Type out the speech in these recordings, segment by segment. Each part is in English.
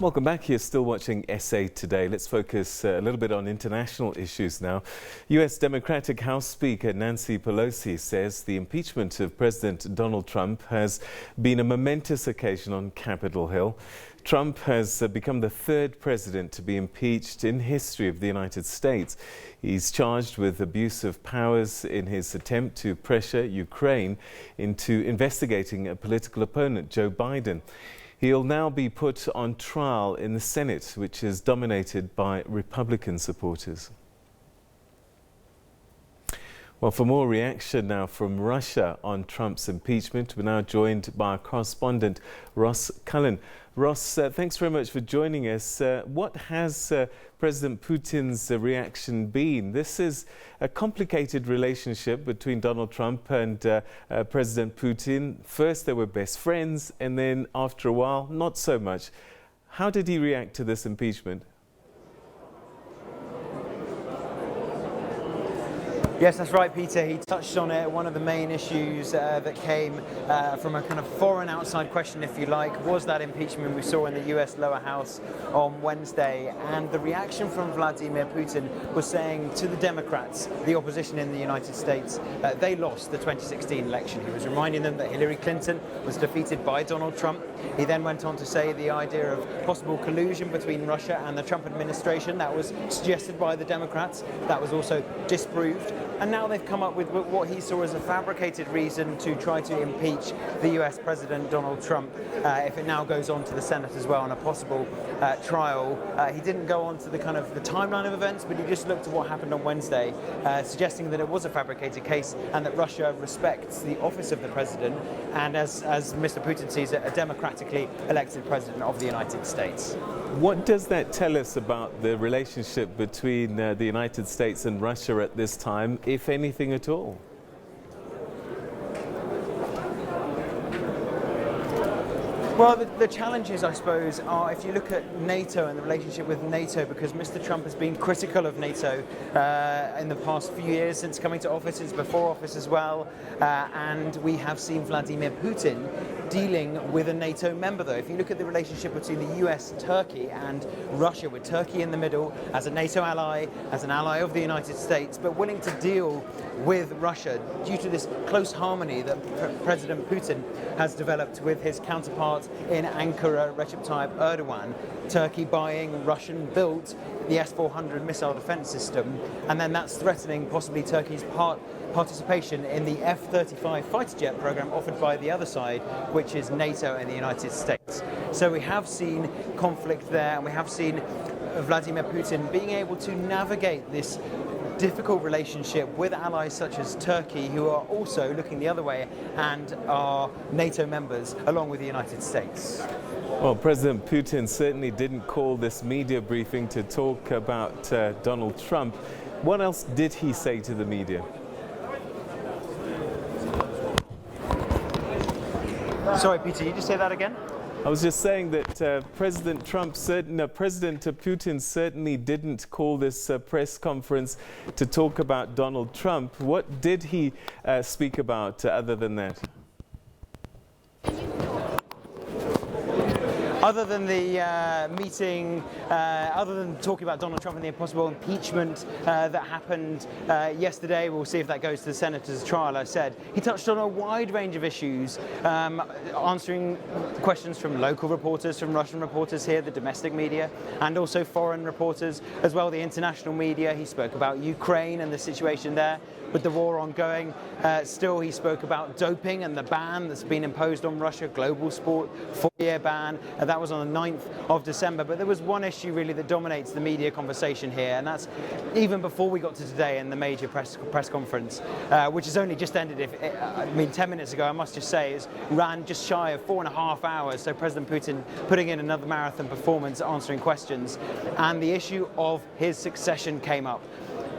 Welcome back. You're still watching SA Today. Let's focus a little bit on international issues now. U.S. Democratic House Speaker Nancy Pelosi says the impeachment of President Donald Trump has been a momentous occasion on Capitol Hill. Trump has become the third president to be impeached in history of the United States. He's charged with abuse of powers in his attempt to pressure Ukraine into investigating a political opponent, Joe Biden. He'll now be put on trial in the Senate, which is dominated by Republican supporters. Well, for more reaction now from Russia on Trump's impeachment, we're now joined by our correspondent, Ross Cullen. Ross, thanks very much for joining us. What has President Putin's reaction been? This is a complicated relationship between Donald Trump and President Putin. First, they were best friends, and then after a while, not so much. How did he react to this impeachment? Yes, that's right, Peter. He touched on it. One of the main issues that came from a kind of foreign outside question, if you like, was that impeachment we saw in the US lower house on Wednesday. And the reaction from Vladimir Putin was saying to the Democrats, the opposition in the United States, they lost the 2016 election. He was reminding them that Hillary Clinton was defeated by Donald Trump. He then went on to say the idea of possible collusion between Russia and the Trump administration. That was suggested by the Democrats. That was also disproved. And now they've come up with what he saw as a fabricated reason to try to impeach the US President Donald Trump if it now goes on to the Senate as well on a possible trial. He didn't go on to the kind of the timeline of events, but he just looked at what happened on Wednesday, suggesting that it was a fabricated case and that Russia respects the office of the president and, as Mr. Putin sees it, a democratically elected president of the United States. What does that tell us about the relationship between the United States and Russia at this time, if anything at all? Well, the challenges, I suppose, are if you look at NATO and the relationship with NATO, because Mr. Trump has been critical of NATO in the past few years since coming to office, since before office as well, and we have seen Vladimir Putin dealing with a NATO member, though. If you look at the relationship between the US, Turkey and Russia, with Turkey in the middle as a NATO ally, as an ally of the United States, but willing to deal with Russia due to this close harmony that President Putin has developed with his counterpart in Ankara, Recep Tayyip Erdogan, Turkey buying Russian-built the S-400 missile defense system, and then that's threatening possibly Turkey's participation in the F-35 fighter jet program offered by the other side, which is NATO and the United States. So we have seen conflict there, and we have seen Vladimir Putin being able to navigate this difficult relationship with allies such as Turkey, who are also looking the other way and are NATO members along with the United States. Well, President Putin certainly didn't call this media briefing to talk about Donald Trump. What else did he say to the media? Sorry, Peter, you just say that again? I was just saying that President Putin certainly didn't call this press conference to talk about Donald Trump. What did he speak about other than that? Other than the meeting, other than talking about Donald Trump and the possible impeachment that happened yesterday, we'll see if that goes to the Senator's trial, I said. He touched on a wide range of issues, answering questions from local reporters, from Russian reporters here, the domestic media, and also foreign reporters, as well the international media. He spoke about Ukraine and the situation there with the war ongoing. Still, he spoke about doping and the ban that's been imposed on Russia, global sport, 4-year ban. That was on the 9th of December. But there was one issue really that dominates the media conversation here, and that's even before we got to today in the major press conference, which has only just ended. 10 minutes ago, I must just say, is ran just shy of 4.5 hours. So President Putin putting in another marathon performance, answering questions, and the issue of his succession came up.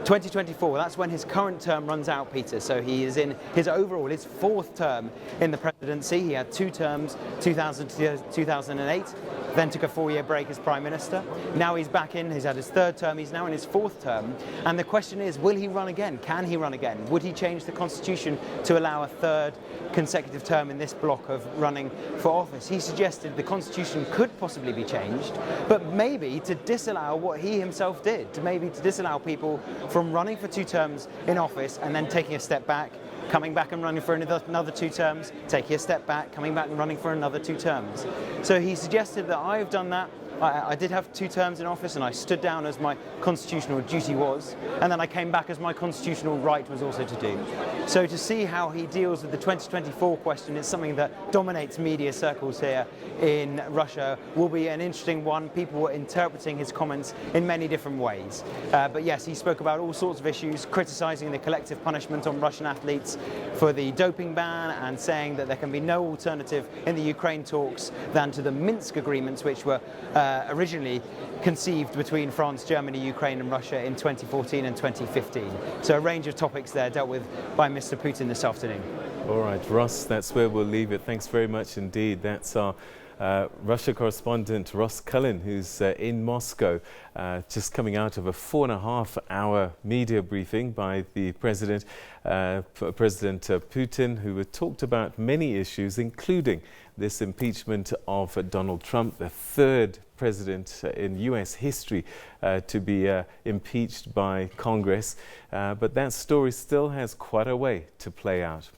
2024, that's when his current term runs out, Peter. So he is in his 4th term in the presidency. He had 2 terms, 2000 to 2008. then took a 4-year break as Prime Minister. Now he's back in, he's had his 3rd term, he's now in his 4th term. And the question is, will he run again? Can he run again? Would he change the Constitution to allow a 3rd consecutive term in this block of running for office? He suggested the Constitution could possibly be changed, but maybe to disallow what he himself did, to disallow people from running for 2 terms in office and then taking a step back, coming back and running for another 2 terms, taking a step back, coming back and running for another 2 terms. So he suggested that I've done that. I did have 2 terms in office and I stood down as my constitutional duty was, and then I came back as my constitutional right was also to do. So to see how he deals with the 2024 question is something that dominates media circles here in Russia, will be an interesting one. People were interpreting his comments in many different ways. But yes, he spoke about all sorts of issues, criticising the collective punishment on Russian athletes for the doping ban and saying that there can be no alternative in the Ukraine talks than to the Minsk agreements, which were originally conceived between France, Germany, Ukraine and Russia in 2014 and 2015. So a range of topics there dealt with by Mr. Putin this afternoon. All right, Ross, that's where we'll leave it. Thanks very much indeed. That's our Russia correspondent Ross Cullen, who's in Moscow, just coming out of a 4.5-hour media briefing by the President Putin, who talked about many issues, including this impeachment of Donald Trump, the 3rd president in US history to be impeached by Congress. But that story still has quite a way to play out.